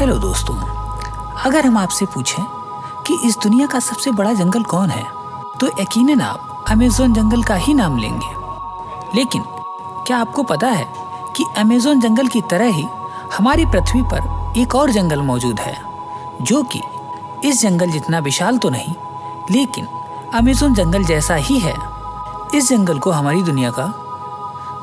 Hello दोस्तों, अगर हम आपसे पूछें कि इस दुनिया का सबसे बड़ा जंगल कौन है तो यकीनन आप अमेज़न जंगल का ही नाम लेंगे। लेकिन क्या आपको पता है कि अमेज़न जंगल की तरह ही हमारी पृथ्वी पर एक और जंगल मौजूद है जो कि इस जंगल जितना विशाल तो नहीं लेकिन अमेज़न जंगल जैसा ही है। इस जंगल को हमारी दुनिया का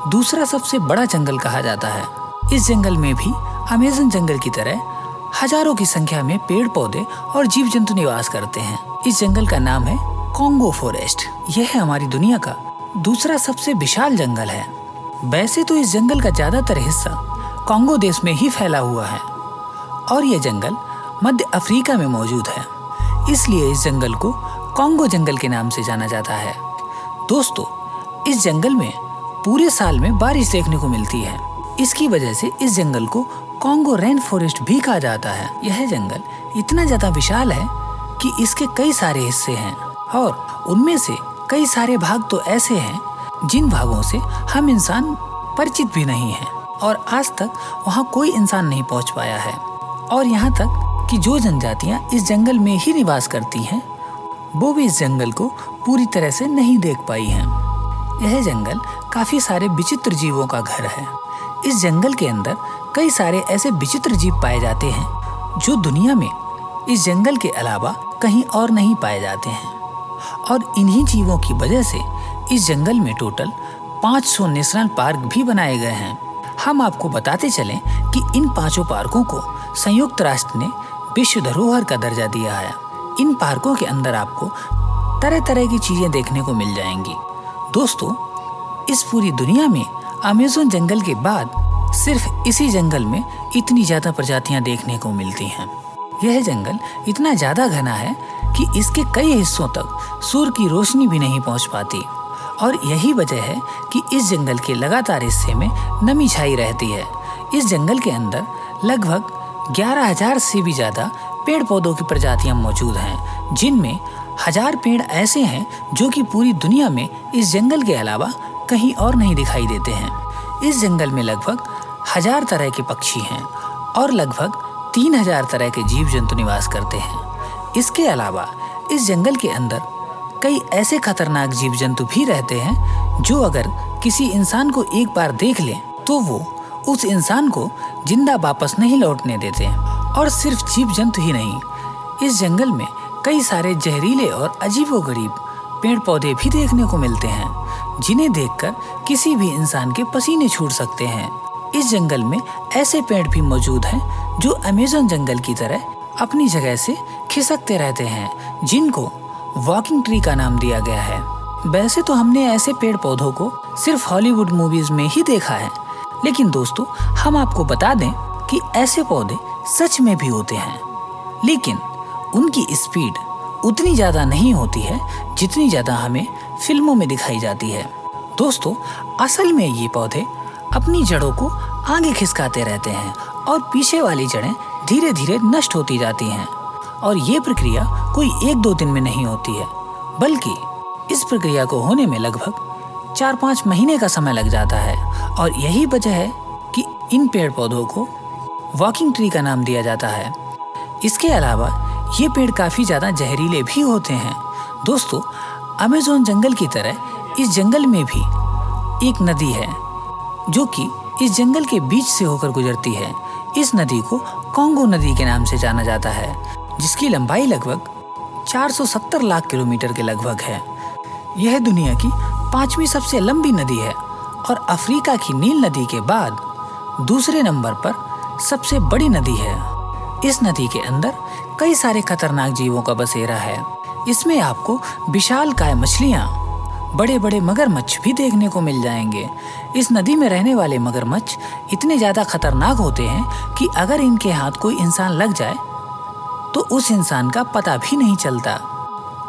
दूसरा सबसे बड़ा जंगल कहा जाता है। इस जंगल में भी अमेज़न जंगल की तरह हजारों की संख्या में पेड़ पौधे और जीव जंतु निवास करते हैं। इस जंगल का नाम है कॉन्गो फॉरेस्ट। यह है हमारी दुनिया का दूसरा सबसे विशाल जंगल है। वैसे तो इस जंगल का ज्यादातर हिस्सा कॉन्गो देश में ही फैला हुआ है और यह जंगल मध्य अफ्रीका में मौजूद है, इसलिए इस जंगल को कॉन्गो जंगल के नाम से जाना जाता है। दोस्तों, इस जंगल में पूरे साल में बारिश देखने को मिलती है। इसकी वजह से इस जंगल को कॉन्गो रेन फॉरेस्ट भी कहा जाता है। यह जंगल इतना ज्यादा विशाल है कि इसके कई सारे हिस्से हैं और उनमें से कई सारे भाग तो ऐसे हैं जिन भागों से हम इंसान परिचित भी नहीं हैं और आज तक वहाँ कोई इंसान नहीं पहुँच पाया है। और यहाँ तक कि जो जनजातियाँ इस जंगल में ही निवास करती हैं वो भी इस जंगल को पूरी तरह से नहीं देख पाई हैं। यह जंगल काफी सारे विचित्र जीवों का घर है। इस जंगल के अंदर कई सारे ऐसे विचित्र जीव पाए जाते हैं जो दुनिया में इस जंगल के अलावा कहीं और नहीं पाए जाते हैं और इन्हीं जीवों की वजह से इस जंगल में टोटल 500 नेशनल पार्क भी बनाए गए हैं। हम आपको बताते चलें कि इन 5 पार्कों को संयुक्त राष्ट्र ने विश्व धरोहर का दर्जा दिया है। इन पार्कों के अंदर आपको तरह तरह की चीजें देखने को मिल जाएंगी। दोस्तों, इस पूरी दुनिया में अमेज़न जंगल के बाद सिर्फ इसी जंगल में इतनी ज्यादा प्रजातियां देखने को मिलती हैं। यह जंगल इतना ज्यादा घना है कि इसके कई हिस्सों तक सूर्य की रोशनी भी नहीं पहुंच पाती और यही वजह है कि इस जंगल के लगातार हिस्से में नमी छाई रहती है। इस जंगल के अंदर लगभग 11,000 से भी ज्यादा पेड़ पौधों की प्रजातियां मौजूद हैं, जिनमें 1000 पेड़ ऐसे हैं जो कि पूरी दुनिया में इस जंगल के अलावा कहीं और नहीं दिखाई देते हैं। इस जंगल में लगभग 1000 तरह के पक्षी हैं और लगभग 3000 तरह के जीव जंतु निवास करते हैं। इसके अलावा इस जंगल के अंदर कई ऐसे खतरनाक जीव जंतु भी रहते हैं जो अगर किसी इंसान को एक बार देख लें तो वो उस इंसान को जिंदा वापस नहीं लौटने देते हैं। और सिर्फ जीव जंतु ही नहीं, इस जंगल में कई सारे जहरीले और अजीबोगरीब पेड़ पौधे भी देखने को मिलते हैं जिन्हें देखकर किसी भी इंसान के पसीने छूट सकते हैं। इस जंगल में ऐसे पेड़ भी मौजूद हैं जो अमेज़न जंगल की तरह अपनी जगह से खिसकते रहते हैं, जिनको वॉकिंग ट्री का नाम दिया गया है। वैसे तो हमने ऐसे पेड़ पौधों को सिर्फ हॉलीवुड मूवीज में ही देखा है, लेकिन दोस्तों हम आपको बता दें कि ऐसे पौधे सच में भी होते हैं, लेकिन उनकी स्पीड उतनी ज्यादा नहीं होती है जितनी ज्यादा हमें फिल्मों में दिखाई जाती है। दोस्तों, असल में ये पौधे अपनी जड़ों को आगे खिसकाते रहते हैं और पीछे वाली जड़ें धीरे धीरे नष्ट होती जाती हैं और ये प्रक्रिया कोई 1-2 दिन में नहीं होती है, बल्कि इस प्रक्रिया को होने में लगभग 4-5 महीने का समय लग जाता है। और यही वजह है कि इन पेड़ पौधों को वॉकिंग ट्री का नाम दिया जाता है। इसके अलावा ये पेड़ काफी ज्यादा जहरीले भी होते हैं। दोस्तों, अमेज़न जंगल की तरह इस जंगल में भी एक नदी है जो कि इस जंगल के बीच से होकर गुजरती है। इस नदी को कॉन्गो नदी के नाम से जाना जाता है, जिसकी लंबाई लगभग 470 लाख किलोमीटर के लगभग है। यह दुनिया की 5वीं सबसे लंबी नदी है और अफ्रीका की नील नदी के बाद दूसरे नंबर पर सबसे बड़ी नदी है। इस नदी के अंदर कई सारे खतरनाक जीवों का बसेरा है। इसमें आपको विशालकाय मछलियाँ, बड़े बड़े मगरमच्छ भी देखने को मिल जाएंगे। इस नदी में रहने वाले मगरमच्छ इतने ज्यादा खतरनाक होते हैं कि अगर इनके हाथ कोई इंसान लग जाए तो उस इंसान का पता भी नहीं चलता।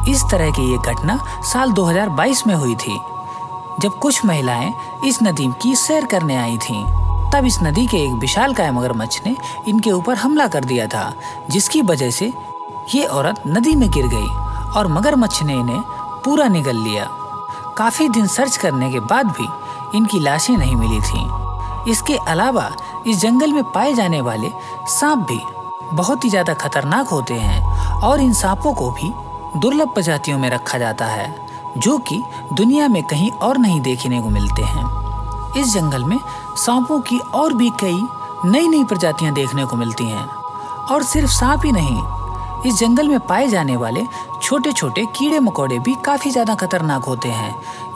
इस तरह की ये घटना साल 2022 में हुई थी, जब कुछ महिलाएं इस नदी की सैर करने आई थीं। तब इस नदी के एक विशालकाय मगरमच्छ ने इनके ऊपर हमला कर दिया था, जिसकी वजह से ये औरत नदी में गिर गई और मगरमच्छ ने इन्हें पूरा निगल लिया। काफी दिन सर्च करने के बाद भी इनकी लाशें नहीं मिली थीं। इसके अलावा इस जंगल में पाए जाने वाले सांप भी बहुत ही ज़्यादा खतरनाक होते हैं और इन सांपों को भी दुर्लभ प्रजातियों में रखा जाता है, जो कि दुनिया में कहीं और नहीं देखने को मिलते हैं। इस जंगल में सांपों की और भी कई नई नई प्रजातियां देखने को मिलती हैं। और सिर्फ सांप ही नहीं, इस जंगल में पाए जाने वाले छोटे छोटे कीड़े मकोड़े भी काफ़ी ज़्यादा खतरनाक होते हैं।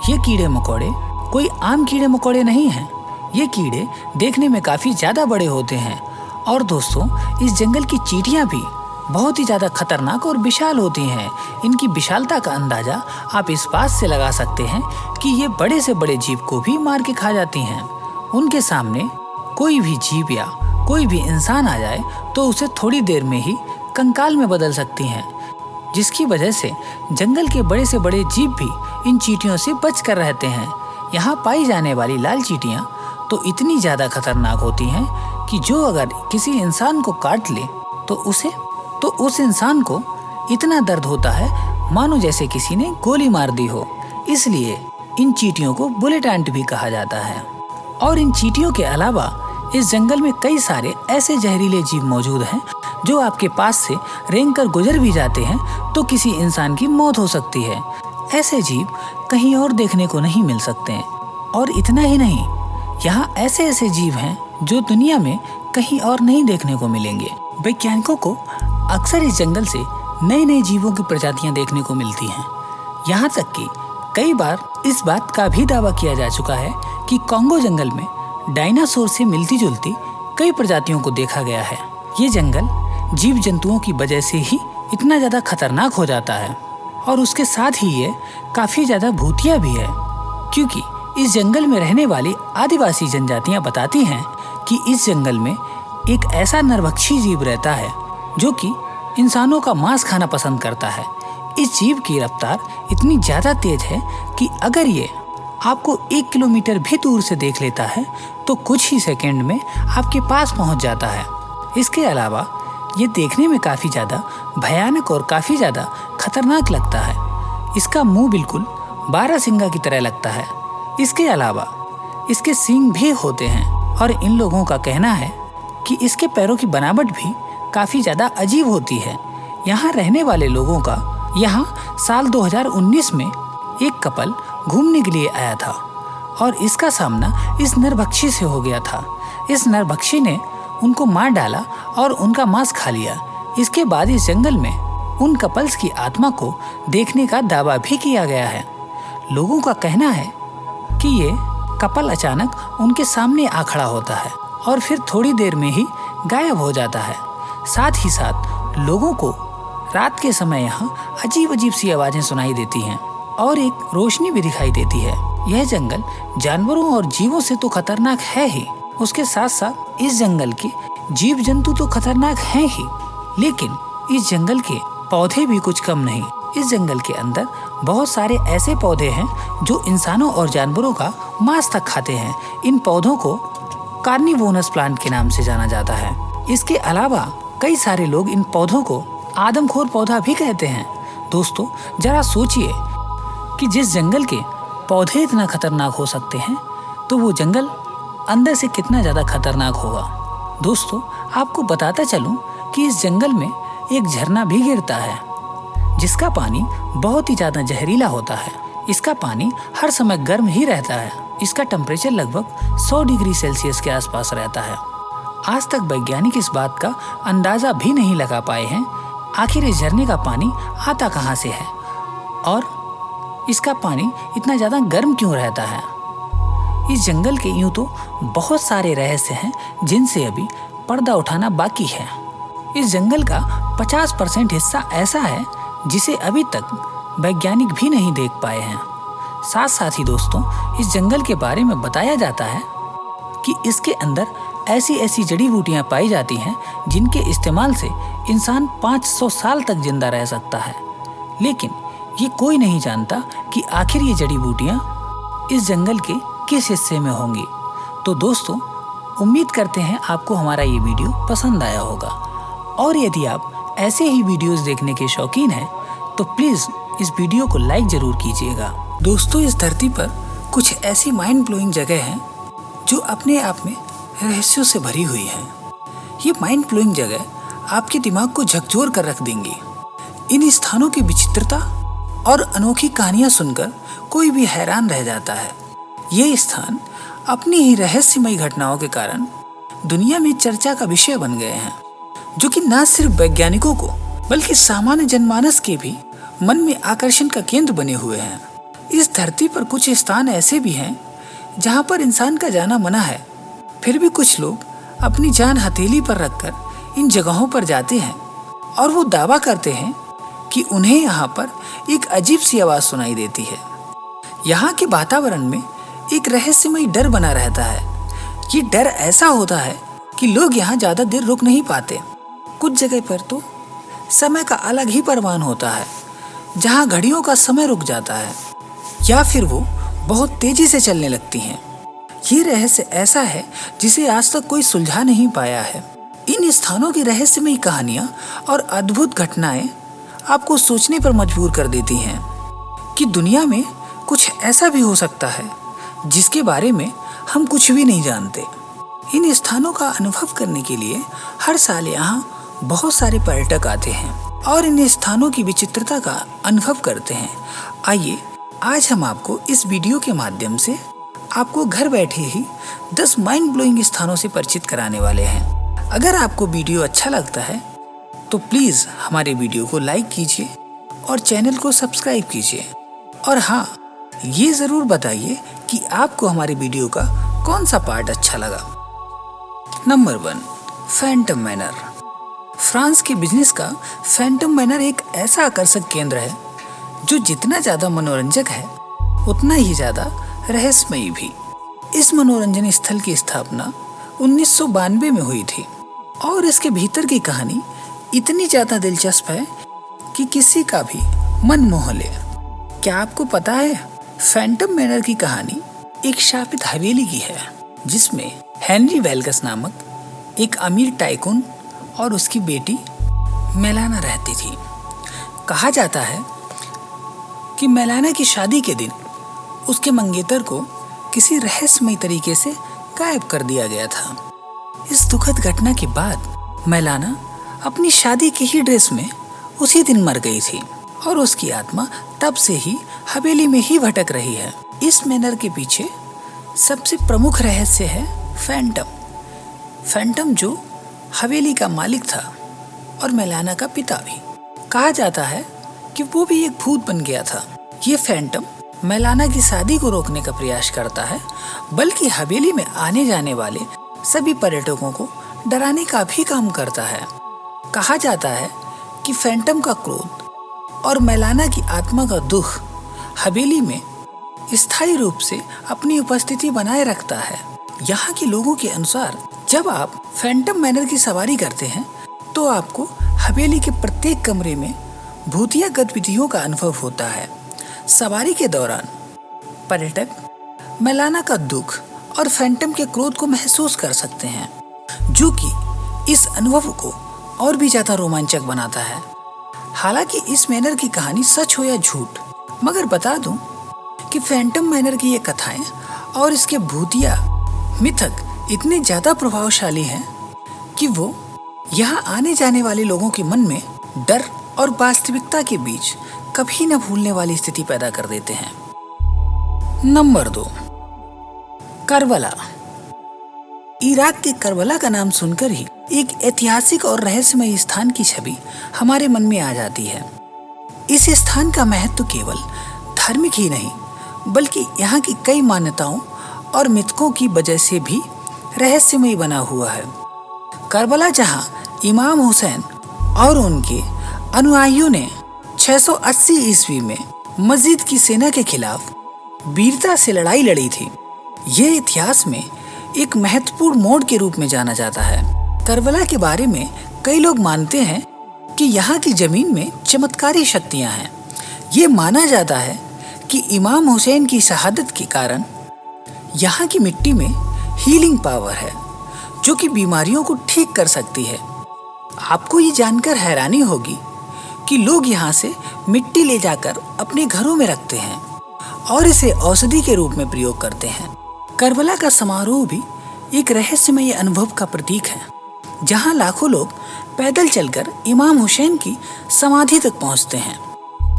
ये कीड़े मकोड़े कोई आम कीड़े मकोड़े नहीं हैं। ये कीड़े देखने में काफ़ी ज़्यादा बड़े होते हैं। और दोस्तों, इस जंगल की चींटियाँ भी बहुत ही ज़्यादा खतरनाक और विशाल होती हैं। इनकी विशालता का अंदाज़ा आप इस बात से लगा सकते हैं कि ये बड़े से बड़े जीव को भी मार के खा जाती हैं। उनके सामने कोई भी जीव या कोई भी इंसान आ जाए तो उसे थोड़ी देर में ही कंकाल में बदल सकती हैं, जिसकी वजह से जंगल के बड़े से बड़े जीव भी इन चींटियों से बच कर रहते हैं। यहाँ पाई जाने वाली लाल चींटियाँ तो इतनी ज़्यादा खतरनाक होती हैं कि जो अगर किसी इंसान को काट ले तो उस इंसान को इतना दर्द होता है मानो जैसे किसी ने गोली मार दी हो। इसलिए इन चींटियों को बुलेट एंट भी कहा जाता है। और इन चींटियों के अलावा इस जंगल में कई सारे ऐसे जहरीले जीव मौजूद हैं जो आपके पास से रेंग कर गुजर भी जाते हैं तो किसी इंसान की मौत हो सकती है। ऐसे जीव कहीं और देखने को नहीं मिल सकते हैं। और इतना ही नहीं, यहाँ ऐसे ऐसे जीव हैं जो दुनिया में कहीं और नहीं देखने को मिलेंगे। वैज्ञानिकों को अक्सर इस जंगल से नए नए जीवों की प्रजातियां देखने को मिलती हैं। यहाँ तक कि कई बार इस बात का भी दावा किया जा चुका है कि कॉन्गो जंगल में डायनासोर से मिलती जुलती कई प्रजातियों को देखा गया है। ये जंगल जीव जंतुओं की वजह से ही इतना ज़्यादा खतरनाक हो जाता है और उसके साथ ही ये काफ़ी ज़्यादा भूतिया भी है, क्योंकि इस जंगल में रहने वाली आदिवासी जनजातियाँ बताती हैं कि इस जंगल में एक ऐसा नरभक्षी जीव रहता है जो कि इंसानों का मांस खाना पसंद करता है। इस जीव की रफ्तार इतनी ज़्यादा तेज है कि अगर ये आपको 1 किलोमीटर भी दूर से देख लेता है तो कुछ ही सेकंड में आपके पास पहुंच जाता है। इसके अलावा ये देखने में काफ़ी ज़्यादा भयानक और काफ़ी ज़्यादा खतरनाक लगता है। इसका मुंह बिल्कुल बारहसिंगा की तरह लगता है। इसके अलावा इसके सींग भी होते हैं और इन लोगों का कहना है कि इसके पैरों की बनावट भी काफ़ी ज़्यादा अजीब होती है। यहाँ रहने वाले लोगों का यहाँ साल 2019 में एक कपल घूमने के लिए आया था और इसका सामना इस नरभक्षी से हो गया था। इस नरभक्षी ने उनको मार डाला और उनका मांस खा लिया। इसके बाद इस जंगल में उन कपल्स की आत्मा को देखने का दावा भी किया गया है। लोगों का कहना है कि ये कपल अचानक उनके सामने आ खड़ा होता है और फिर थोड़ी देर में ही गायब हो जाता है। साथ ही साथ लोगों को रात के समय यहाँ अजीब अजीब सी आवाज़ें सुनाई देती हैं और एक रोशनी भी दिखाई देती है। यह जंगल जानवरों और जीवों से तो खतरनाक है ही, उसके साथ साथ इस जंगल के जीव जंतु तो खतरनाक हैं ही, लेकिन इस जंगल के पौधे भी कुछ कम नहीं। इस जंगल के अंदर बहुत सारे ऐसे पौधे हैं जो इंसानों और जानवरों का मांस तक खाते हैं। इन पौधों को कार्निवोरस प्लांट के नाम से जाना जाता है। इसके अलावा कई सारे लोग इन पौधों को आदमखोर पौधा भी कहते हैं। दोस्तों, जरा सोचिए कि जिस जंगल के पौधे इतना खतरनाक हो सकते हैं तो वो जंगल अंदर से कितना ज़्यादा खतरनाक होगा। दोस्तों, आपको बताता चलूं कि इस जंगल में एक झरना भी गिरता है जिसका पानी बहुत ही ज़्यादा जहरीला होता है। इसका पानी हर समय गर्म ही रहता है। इसका टेम्परेचर लगभग 100 डिग्री सेल्सियस के आसपास रहता है। आज तक वैज्ञानिक इस बात का अंदाज़ा भी नहीं लगा पाए हैं आखिर इस झरने का पानी आता कहाँ से है और इसका पानी इतना ज़्यादा गर्म क्यों रहता है। इस जंगल के यूँ तो बहुत सारे रहस्य हैं जिनसे अभी पर्दा उठाना बाकी है। इस जंगल का 50% हिस्सा ऐसा है जिसे अभी तक वैज्ञानिक भी नहीं देख पाए हैं। साथ साथ ही दोस्तों, इस जंगल के बारे में बताया जाता है कि इसके अंदर ऐसी ऐसी जड़ी बूटियाँ पाई जाती हैं जिनके इस्तेमाल से इंसान 500 साल तक जिंदा रह सकता है, लेकिन ये कोई नहीं जानता कि आखिर ये जड़ी बूटियाँ इस जंगल के किस हिस्से में होंगी। तो दोस्तों, उम्मीद करते हैं आपको हमारा ये वीडियो पसंद आया होगा और यदि आप ऐसे ही वीडियोस देखने के शौकीन हैं तो प्लीज़ इस वीडियो को लाइक ज़रूर कीजिएगा। दोस्तों, इस धरती पर कुछ ऐसी माइंड ब्लोइंग जगह हैं जो अपने आप में रहस्यों से भरी हुई हैं। ये माइंड ब्लोइंग जगह आपके दिमाग को झकझोर कर रख देंगी। इन स्थानों की विचित्रता और अनोखी कहानियां सुनकर कोई भी हैरान रह जाता है। ये स्थान अपनी ही रहस्यमयी घटनाओं के कारण दुनिया में चर्चा का विषय बन गए हैं, जो कि न सिर्फ वैज्ञानिकों को बल्कि सामान्य जनमानस के भी मन में आकर्षण का केंद्र बने हुए हैं। इस धरती पर कुछ स्थान ऐसे भी हैं जहां पर इंसान का जाना मना है, फिर भी कुछ लोग अपनी जान हथेली पर रखकर इन जगहों पर जाते हैं और वो दावा करते हैं कि उन्हें यहाँ पर एक अजीब सी आवाज़ सुनाई देती है। यहाँ के वातावरण में एक रहस्यमयी डर बना रहता है। ये डर ऐसा होता है कि लोग यहाँ ज़्यादा देर रुक नहीं पाते। कुछ जगह पर तो समय का अलग ही परवान होता है, जहाँ घड़ियों का समय रुक जाता है या फिर वो बहुत तेजी से चलने लगती हैं। ये रहस्य ऐसा है जिसे आज तक कोई सुलझा नहीं पाया है। इन स्थानों की रहस्यमयी कहानियाँ और अद्भुत घटनाएं आपको सोचने पर मजबूर कर देती हैं कि दुनिया में कुछ ऐसा भी हो सकता है जिसके बारे में हम कुछ भी नहीं जानते। इन स्थानों का अनुभव करने के लिए हर साल यहाँ बहुत सारे पर्यटक आते हैं और इन स्थानों की विचित्रता का अनुभव करते हैं। आइए आज हम आपको इस वीडियो के माध्यम से आपको घर बैठे ही 10 माइंड ब्लोइंग स्थानों से परिचित कराने वाले हैं। अगर आपको वीडियो अच्छा लगता है तो प्लीज़ हमारे वीडियो को लाइक कीजिए और चैनल को सब्सक्राइब कीजिए। और हाँ, ये ज़रूर बताइए कि आपको हमारे वीडियो का कौन सा पार्ट अच्छा लगा। Number 1, Phantom manner. फ्रांस के बिजनेस का फैंटम मैनर एक ऐसा आकर्षक केंद्र है जो जितना ज़्यादा मनोरंजक है उतना ही ज़्यादा रहस्यमयी भी। इस मनोरंजन स्थल की स्थापना 1992 में हुई थी और इसके भीतर की कहानी इतनी ज़्यादा दिलचस्प है कि किसी का भी मन मोह ले। क्या आपको पता है, फैंटम मैनर की कहानी एक शापित हवेली की है जिसमें हेनरी वेल्गस नामक एक अमीर टाइकून और उसकी बेटी मेलाना रहती थी। कहा जाता है कि मेलाना की शादी के दिन उसके मंगेतर को किसी रहस्यमयी तरीके से गायब कर दिया गया था। इस दुखद घटना के बाद मेलाना अपनी शादी की ही ड्रेस में उसी दिन मर गई थी और उसकी आत्मा तब से ही हवेली में ही भटक रही है। इस मैनर के पीछे सबसे प्रमुख रहस्य है फैंटम जो हवेली का मालिक था और मेलाना का पिता भी। कहा जाता है कि वो भी एक भूत बन गया था। ये फैंटम मेलाना की शादी को रोकने का प्रयास करता है, बल्कि हवेली में आने जाने वाले सभी पर्यटकों को डराने का भी काम करता है। कहा जाता है कि फैंटम का क्रोध और मेलाना की आत्मा का दुख हवेली में स्थायी रूप से अपनी उपस्थिति बनाए रखता है। यहाँ के लोगों के अनुसार जब आप फैंटम मैनर की सवारी करते हैं तो आपको हवेली के प्रत्येक कमरे में भूतिया गतिविधियों का अनुभव होता है। सवारी के दौरान पर्यटक मेलाना का दुख और फैंटम के क्रोध को महसूस कर सकते हैं, जो कि इस अनुभव को और भी ज्यादा रोमांचक बनाता है। हालांकि इस मैनर की कहानी सच हो या झूठ, मगर बता दूं कि फैंटम मैनर की ये कथाएं और इसके भूतिया मिथक इतने ज्यादा प्रभावशाली हैं कि वो यहाँ आने जाने वाले लोगों के मन में डर और वास्तविकता के बीच कभी न भूलने वाली स्थिति पैदा कर देते हैं। Number 2, Karbala. इराक के करबला का नाम सुनकर ही एक ऐतिहासिक और रहस्यमय स्थान की छवि हमारे मन में आ जाती है। इस स्थान का महत्व केवल धार्मिक ही नहीं, बल्कि यहाँ की कई मान्यताओं और मिथकों की वजह से भी रहस्यमय बना हुआ है। करबला जहाँ इमाम हुसैन और उनके अनुयायियों ने 680 ईस्वी में मस्जिद की सेना के खिलाफ वीरता से लड़ाई लड़ी थी, ये इतिहास में एक महत्वपूर्ण मोड़ के रूप में जाना जाता है। करबला के बारे में कई लोग मानते हैं कि यहाँ की जमीन में चमत्कारी शक्तियाँ हैं। ये माना जाता है कि इमाम हुसैन की शहादत के कारण यहाँ की मिट्टी में हीलिंग पावर है, जो कि बीमारियों को ठीक कर सकती है। आपको ये जानकर हैरानी होगी कि लोग यहाँ से मिट्टी ले जाकर अपने घरों में रखते हैं और इसे औषधि के रूप में प्रयोग करते हैं। करबला का समारोह भी एक रहस्यमय अनुभव का प्रतीक है, जहाँ लाखों लोग पैदल चलकर इमाम हुसैन की समाधि तक पहुंचते हैं।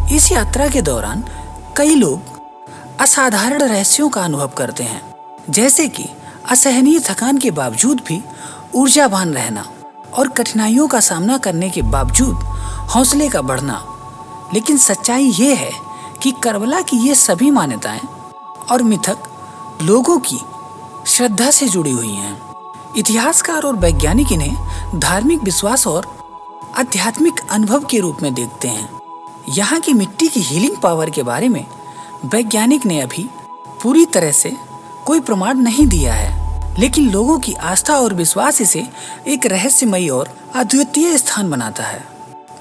इस यात्रा के दौरान कई लोग असाधारण रहस्यों का अनुभव करते हैं, जैसे कि असहनीय थकान के बावजूद भी ऊर्जावान रहना और कठिनाइयों का सामना करने के बावजूद हौसले का बढ़ना। लेकिन सच्चाई ये है कि करबला की ये सभी मान्यताएं और मिथक लोगों की श्रद्धा से जुड़ी हुई हैं। इतिहासकार और वैज्ञानिक इन्हें धार्मिक विश्वास और आध्यात्मिक अनुभव के रूप में देखते हैं। यहाँ की मिट्टी की हीलिंग पावर के बारे में वैज्ञानिक ने अभी पूरी तरह से कोई प्रमाण नहीं दिया है, लेकिन लोगों की आस्था और विश्वास इसे एक रहस्यमयी और अद्वितीय स्थान बनाता है।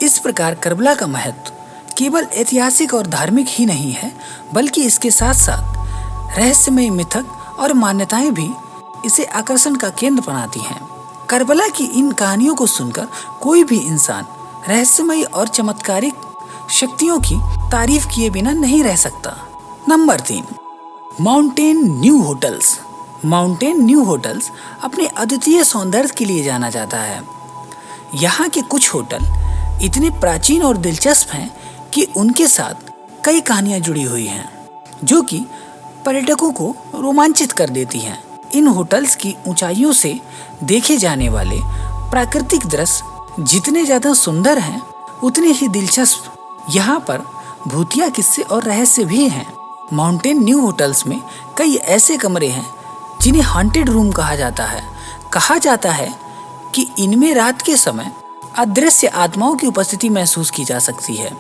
इस प्रकार करबला का महत्व केवल ऐतिहासिक और धार्मिक ही नहीं है, बल्कि इसके साथ साथ रहस्यमयी मिथक और मान्यताएं भी इसे आकर्षण का केंद्र बनाती हैं। करबला की इन कहानियों को सुनकर कोई भी इंसान रहस्यमयी और चमत्कारिक शक्तियों की तारीफ किए बिना नहीं रह सकता। Number 3, mountain new hotels. Mountain new hotels अपने अद्वितीय सौंदर्य के लिए जाना जाता है। यहाँ के कुछ होटल इतने प्राचीन और दिलचस्प हैं कि उनके साथ कई कहानियां जुड़ी हुई हैं, जो कि पर्यटकों को रोमांचित कर देती हैं। इन होटल्स की ऊंचाइयों से देखे जाने वाले प्राकृतिक दृश्य जितने ज्यादा सुंदर हैं, उतने ही दिलचस्प यहाँ पर भूतिया किस्से और रहस्य भी हैं। माउंटेन न्यू होटल्स में कई ऐसे कमरे हैं जिन्हें हॉन्टेड रूम कहा जाता है। कहा जाता है कि इनमें रात के समय अदृश्य आत्माओं की उपस्थिति महसूस की जा सकती है।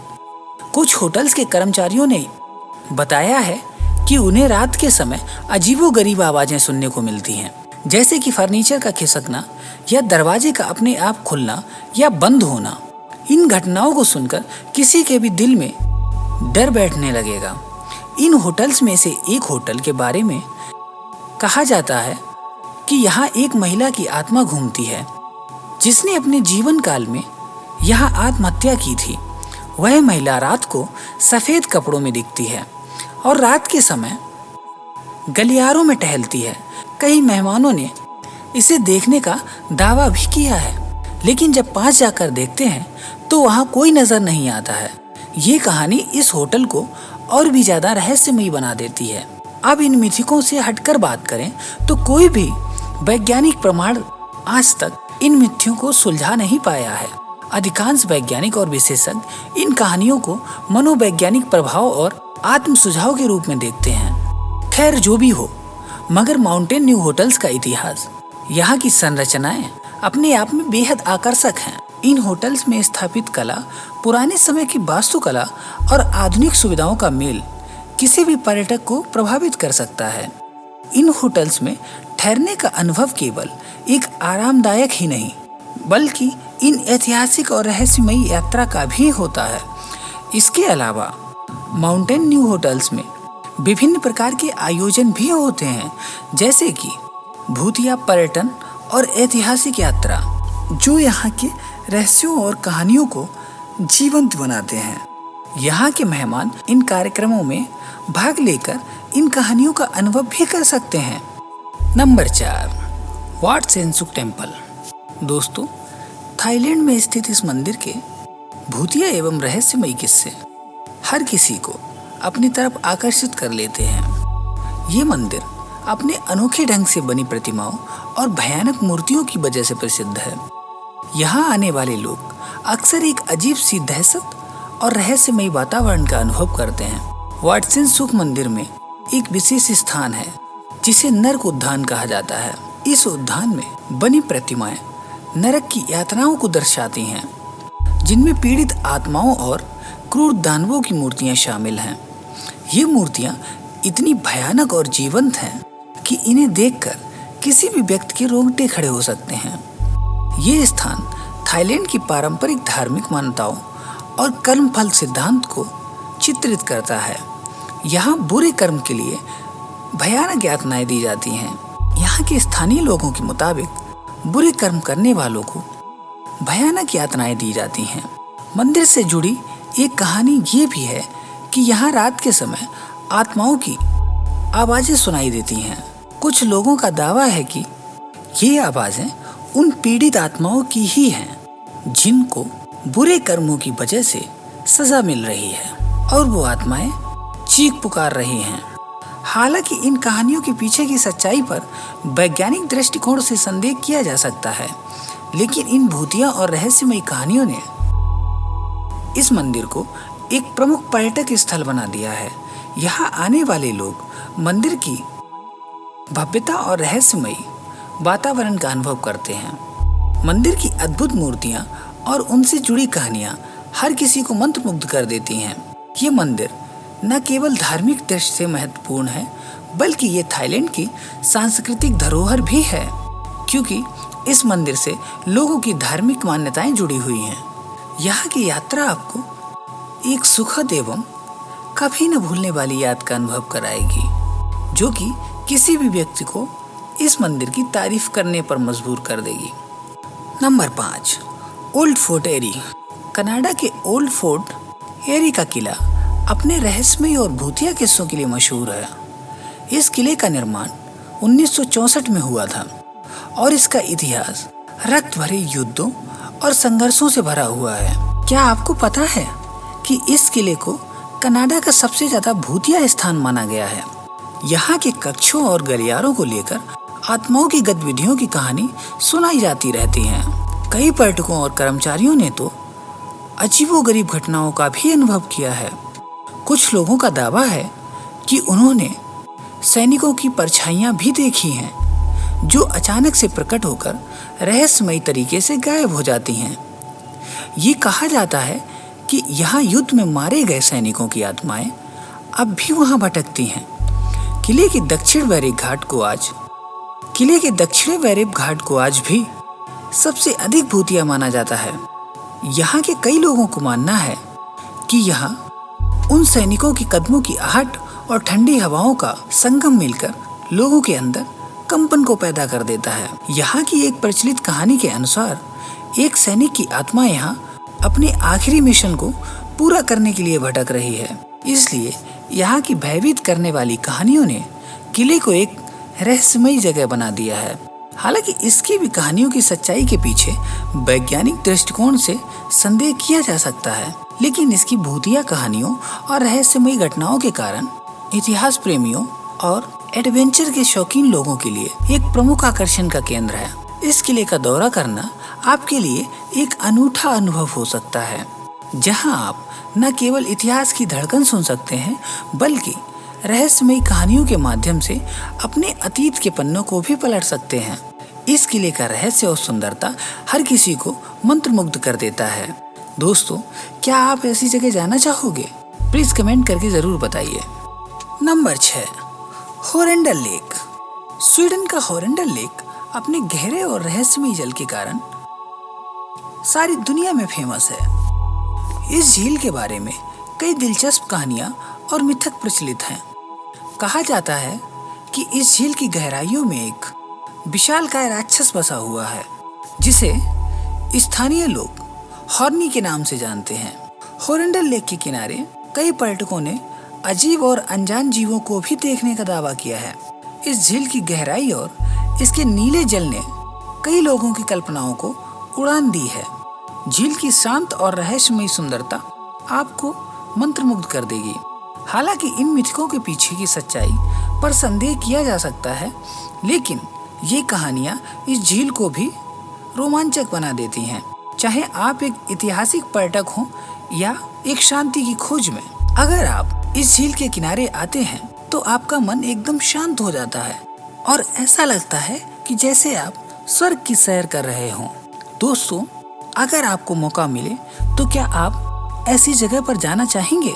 कुछ होटल्स के कर्मचारियों ने बताया है कि उन्हें रात के समय अजीबोगरीब आवाजें सुनने को मिलती हैं, जैसे कि फर्नीचर का खिसकना या दरवाजे का अपने आप खुलना या बंद होना। इन घटनाओं को सुनकर किसी के भी दिल में डर बैठने लगेगा। इन होटल्स में से एक होटल के बारे में कहा जाता है कि यहाँ एक महिला की आत्मा घूमती है, जिसने अपने जीवन काल में यहाँ आत्महत्या की थी। वह महिला रात को सफेद कपड़ों में दिखती है और रात के समय गलियारों में टहलती है। कई मेहमानों ने इसे देखने का दावा भी किया है, लेकिन जब पास जाकर देखते हैं तो वहाँ कोई नजर नहीं आता है। ये कहानी इस होटल को और भी ज्यादा रहस्यमयी बना देती है। अब इन मिथकों से हटकर बात करें तो कोई भी वैज्ञानिक प्रमाण आज तक इन मिथ्यों को सुलझा नहीं पाया है। अधिकांश वैज्ञानिक और विशेषज्ञ इन कहानियों को मनोवैज्ञानिक प्रभाव और आत्म सुझाव के रूप में देखते हैं। खैर जो भी हो, मगर माउंटेन न्यू होटल्स का इतिहास, यहाँ की संरचनाएं अपने आप में बेहद आकर्षक हैं। इन होटल्स में स्थापित कला, पुराने समय की वास्तुकला और आधुनिक सुविधाओं का मेल किसी भी पर्यटक को प्रभावित कर सकता है। इन होटल्स में ठहरने का अनुभव केवल एक आरामदायक ही नहीं, बल्कि इन ऐतिहासिक और रहस्यमयी यात्रा का भी होता है। इसके अलावा माउंटेन न्यू होटल्स में विभिन्न प्रकार के आयोजन भी होते हैं, जैसे कि भूतिया पर्यटन और ऐतिहासिक यात्रा, जो यहाँ के रहस्यों और कहानियों को जीवंत बनाते हैं। यहाँ के मेहमान इन कार्यक्रमों में भाग लेकर इन कहानियों का अनुभव भी कर सकते हैं। नंबर 4, वाट सेनसुक टेम्पल। दोस्तों, थाईलैंड में स्थित इस मंदिर के भूतिया एवं रहस्यमयी किस्से हर किसी को अपनी तरफ आकर्षित कर लेते हैं। ये मंदिर अपने अनोखे ढंग से बनी प्रतिमाओं और भयानक मूर्तियों की वजह से प्रसिद्ध है। यहाँ आने वाले लोग अक्सर एक अजीब सी दहशत और रहस्यमयी वातावरण का अनुभव करते हैं। वाट सेनसुक मंदिर में एक विशेष स्थान है जिसे नरक उद्यान कहा जाता है। इस उद्यान में बनी प्रतिमाएं नरक की यातनाओं को दर्शाती हैं, जिनमें पीड़ित आत्माओं और क्रूर दानवों की मूर्तियां शामिल हैं। ये मूर्तियां इतनी भयानक और जीवंत हैं कि इन्हें देखकर किसी भी व्यक्ति के रोंगटे खड़े हो सकते हैं। ये स्थान थाईलैंड की पारंपरिक धार्मिक मान्यताओं और कर्मफल सिद्धांत को चित्रित करता है। यहाँ बुरे कर्म के लिए भयानक यातनाएं दी जाती हैं। यहाँ के स्थानीय लोगों के मुताबिक बुरे कर्म करने वालों को भयानक यातनाएं दी जाती हैं। मंदिर से जुड़ी एक कहानी ये भी है कि यहाँ रात के समय आत्माओं की आवाजें सुनाई देती हैं। कुछ लोगों का दावा है कि ये आवाजें उन पीड़ित आत्माओं की ही हैं जिनको बुरे कर्मों की वजह से सजा मिल रही है और वो आत्माएं चीख पुकार रही हैं। हालांकि इन कहानियों के पीछे की सच्चाई पर वैज्ञानिक दृष्टिकोण से संदेह किया जा सकता है, लेकिन इन भूतिया और रहस्यमयी कहानियों ने इस मंदिर को एक प्रमुख पर्यटक स्थल बना दिया है। यहाँ आने वाले लोग मंदिर की भव्यता और रहस्यमयी वातावरण का अनुभव करते हैं। मंदिर की अद्भुत मूर्तियां और उनसे जुड़ी कहानियां हर किसी को मंत्रमुग्ध कर देती हैं। ये मंदिर न केवल धार्मिक दृष्टि से महत्वपूर्ण है, बल्कि ये थाईलैंड की सांस्कृतिक धरोहर भी है, क्योंकि इस मंदिर से लोगों की धार्मिक मान्यताएं जुड़ी हुई हैं। यहाँ की यात्रा आपको एक सुखद एवं कभी न भूलने वाली याद का अनुभव कराएगी, जो कि किसी भी व्यक्ति को इस मंदिर की तारीफ करने पर मजबूर कर देगी। नंबर 5, ओल्ड फोर्ट एरी। कनाडा के ओल्ड फोर्ट एरी का किला अपने रहस्यमय और भूतिया किस्सों के लिए मशहूर है। इस किले का निर्माण 1964 में हुआ था और इसका इतिहास रक्त भरे युद्धों और संघर्षों से भरा हुआ है। क्या आपको पता है कि इस किले को कनाडा का सबसे ज्यादा भूतिया स्थान माना गया है? यहाँ के कक्षों और गलियारों को लेकर आत्माओं की गतिविधियों की कहानी सुनाई जाती रहती हैं। कई पर्यटकों और कर्मचारियों ने तो अजीबोगरीब घटनाओं का भी अनुभव किया है। कुछ लोगों का दावा है कि उन्होंने सैनिकों की परछाइयां भी देखी हैं, जो अचानक से प्रकट होकर रहस्यमयी तरीके से गायब हो जाती हैं। ये कहा जाता है कि यहाँ युद्ध में मारे गए सैनिकों की आत्माएं अब भी वहाँ भटकती हैं। किले के दक्षिण वैरेब घाट को आज भी सबसे अधिक भूतिया माना जाता है। यहाँ के कई लोगों को मानना है कि यहाँ उन सैनिकों की कदमों की आहट और ठंडी हवाओं का संगम मिलकर लोगों के अंदर कंपन को पैदा कर देता है। यहाँ की एक प्रचलित कहानी के अनुसार एक सैनिक की आत्मा यहाँ अपने आखिरी मिशन को पूरा करने के लिए भटक रही है। इसलिए यहाँ की भयभीत करने वाली कहानियों ने किले को एक रहस्यमयी जगह बना दिया है। हालांकि इसकी भी कहानियों की सच्चाई के पीछे वैज्ञानिक दृष्टिकोण से संदेह किया जा सकता है, लेकिन इसकी भूतिया कहानियों और रहस्यमयी घटनाओं के कारण इतिहास प्रेमियों और एडवेंचर के शौकीन लोगों के लिए एक प्रमुख आकर्षण का केंद्र है। इस किले का दौरा करना आपके लिए एक अनूठा अनुभव हो सकता है, जहां आप न केवल इतिहास की धड़कन सुन सकते हैं, बल्कि रहस्यमयी कहानियों के माध्यम से अपने अतीत के पन्नों को भी पलट सकते हैं। इस किले का रहस्य और सुंदरता हर किसी को मंत्रमुग्ध कर देता है। दोस्तों, क्या आप ऐसी जगह जाना चाहोगे? प्लीज कमेंट करके जरूर बताइए। Number 6, होरेंडल lake. स्वीडन का होरेंडल लेक अपने गहरे और रहस्यमयी जल के कारण सारी दुनिया में फेमस है। इस झील के बारे में कई दिलचस्प कहानियां और मिथक प्रचलित हैं। कहा जाता है कि इस झील की गहराइयों में एक विशालकाय राक्षस बसा हुआ है, जिसे स्थानीय लोग हॉर्नी के नाम से जानते हैं। होरेंडल लेक के किनारे कई पर्यटकों ने अजीब और अनजान जीवों को भी देखने का दावा किया है। इस झील की गहराई और इसके नीले जल ने कई लोगों की कल्पनाओं को उड़ान दी है। झील की शांत और रहस्यमयी सुंदरता आपको मंत्रमुग्ध कर देगी। हालांकि इन मिथकों के पीछे की सच्चाई पर संदेह किया जा सकता है, लेकिन ये कहानियाँ इस झील को भी रोमांचक बना देती हैं। चाहे आप एक ऐतिहासिक पर्यटक हों या एक शांति की खोज में, अगर आप इस झील के किनारे आते हैं तो आपका मन एकदम शांत हो जाता है और ऐसा लगता है कि जैसे आप स्वर्ग की सैर कर रहे हों। दोस्तों, अगर आपको मौका मिले तो क्या आप ऐसी जगह पर जाना चाहेंगे?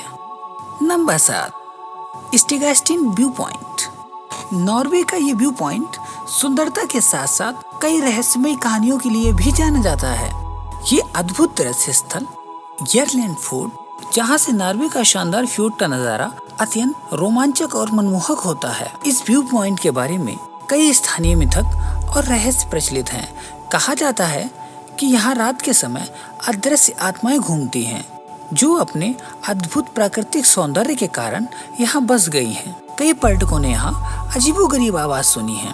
Number 7, Stegastein view point. Norway का ये व्यू पॉइंट सुंदरता के साथ साथ कई रहस्यमयी कहानियों के लिए भी जाना जाता है। ये अद्भुत दृश्य स्थल यरलैंड फोर्ट, जहाँ से नॉर्वे का शानदार फ्योर्ड का नजारा अत्यंत रोमांचक और मनमोहक होता है। इस व्यू पॉइंट के बारे में कई स्थानीय मिथक और रहस्य प्रचलित हैं। कहा जाता है कि यहाँ रात के समय अदृश्य आत्माएं घूमती हैं, जो अपने अद्भुत प्राकृतिक सौंदर्य के कारण यहाँ बस गई हैं। कई पर्यटकों ने यहाँ अजीबोगरीब आवाज सुनी है।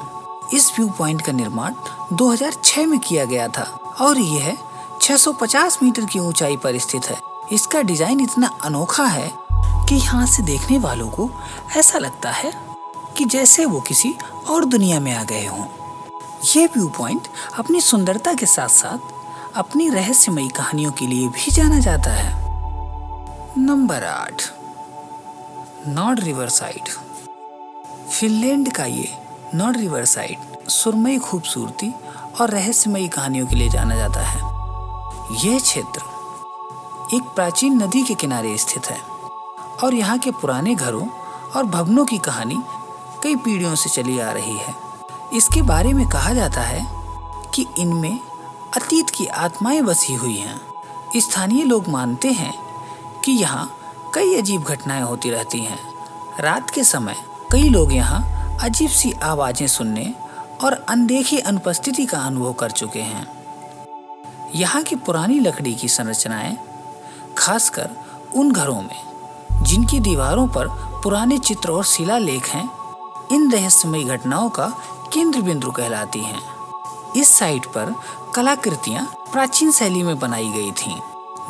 इस व्यू पॉइंट का निर्माण 2006 में किया गया था और यह 650 मीटर की ऊंचाई पर स्थित है। इसका डिजाइन इतना अनोखा है कि यहाँ से देखने वालों को ऐसा लगता है कि जैसे वो किसी और दुनिया में आ गए हों। ये व्यू पॉइंट अपनी सुंदरता के साथ साथ अपनी रहस्यमयी कहानियों के लिए भी जाना जाता है। Number 8, Nord river side. Finland का ये नॉर्ड रिवर साइड सुरमई खूबसूरती और रहस्यमयी कहानियों के लिए जाना जाता है। यह क्षेत्र एक प्राचीन नदी के किनारे स्थित है और यहाँ के पुराने घरों और भवनों की कहानी कई पीढ़ियों से चली आ रही है। इसके बारे में कहा जाता है कि इनमें अतीत की आत्माएं बसी हुई हैं। स्थानीय लोग मानते हैं कि यहाँ कई अजीब घटनाएं होती रहती हैं। रात के समय कई लोग यहाँ अजीब सी आवाजें सुनने और अनदेखी अनुपस्थिति का अनुभव कर चुके हैं। यहाँ की पुरानी लकड़ी की संरचनाएं, खासकर उन घरों में जिनकी दीवारों पर पुराने चित्र और शिलालेख हैं, इन रहस्यमयी घटनाओं का केंद्र बिंदु कहलाती हैं। इस साइट पर कलाकृतियां प्राचीन शैली में बनाई गई थीं।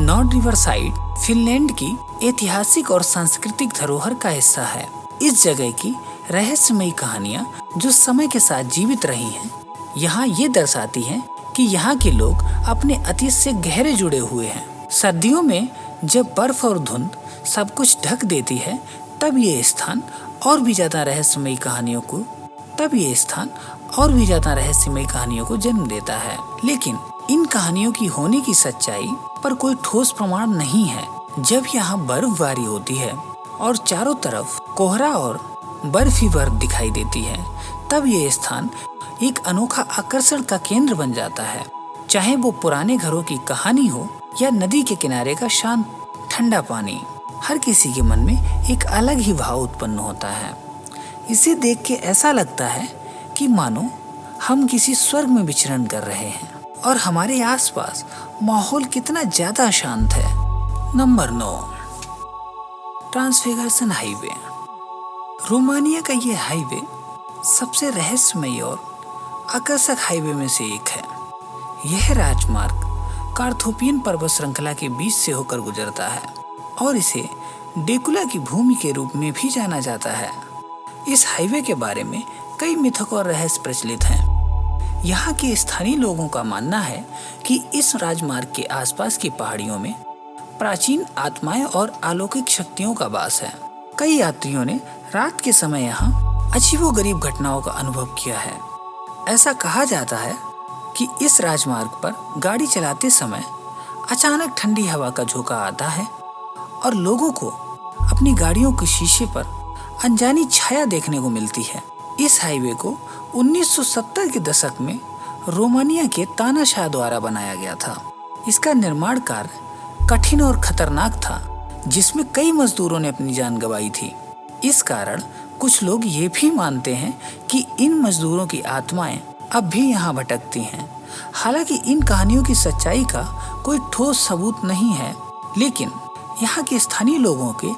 नॉर्ड रिवर साइड फिनलैंड की ऐतिहासिक और सांस्कृतिक धरोहर का हिस्सा है। इस जगह की रहस्यमयी कहानियां जो समय के साथ जीवित रही हैं, यहाँ ये दर्शाती हैं कि यहाँ के लोग अपने अतीत से गहरे जुड़े हुए हैं। सर्दियों में जब बर्फ और धुंध सब कुछ ढक देती है, तब ये स्थान और भी ज्यादा रहस्यमयी कहानियों को जन्म देता है। लेकिन इन कहानियों की होने की सच्चाई पर कोई ठोस प्रमाण नहीं है। जब यहाँ बर्फबारी होती है और चारों तरफ कोहरा और बर्फ ही बर्फ दिखाई देती है, तब ये स्थान एक अनोखा आकर्षण का केंद्र बन जाता है। चाहे वो पुराने घरों की कहानी हो या नदी के किनारे का शांत ठंडा पानी, हर किसी के मन में एक अलग ही भाव उत्पन्न होता है। इसे देख के ऐसा लगता है कि मानो हम किसी स्वर्ग में विचरण कर रहे हैं और हमारे आसपास माहौल कितना ज्यादा शांत है। Number 9, transfiguration highway. रोमानिया का ये हाईवे सबसे रहस्यमयी और आकर्षक हाईवे में से एक है। यह राजमार्ग कार्थोपियन पर्वत श्रृंखला के बीच से होकर गुजरता है और इसे ड्रैकुला की भूमि के रूप में भी जाना जाता है। इस हाईवे के बारे में कई मिथक और रहस्य प्रचलित हैं। यहाँ के स्थानीय लोगों का मानना है कि इस राजमार्ग के आसपास की पहाड़ियों में प्राचीन आत्माएं और अलौकिक शक्तियों का वास है। कई यात्रियों ने रात के समय यहाँ अजीबोगरीब घटनाओं का अनुभव किया है। ऐसा कहा जाता है कि इस राजमार्ग पर गाड़ी चलाते समय अचानक ठंडी हवा का झोंका आता है और लोगों को अपनी गाड़ियों के शीशे पर अनजानी छाया देखने को मिलती है। इस हाईवे को 1970 के दशक में रोमानिया के तानाशाह द्वारा बनाया गया था। इसका निर्माण कार्य कठिन और खतरनाक था, जिसमें कई मजदूरों ने अपनी जान गंवाई थी। इस कारण कुछ लोग ये भी मानते हैं कि इन मजदूरों की आत्माएं अब भी यहाँ भटकती हैं। हालांकि इन कहानियों की सच्चाई का कोई ठोस सबूत नहीं है, लेकिन यहाँ के स्थानीय लोगों के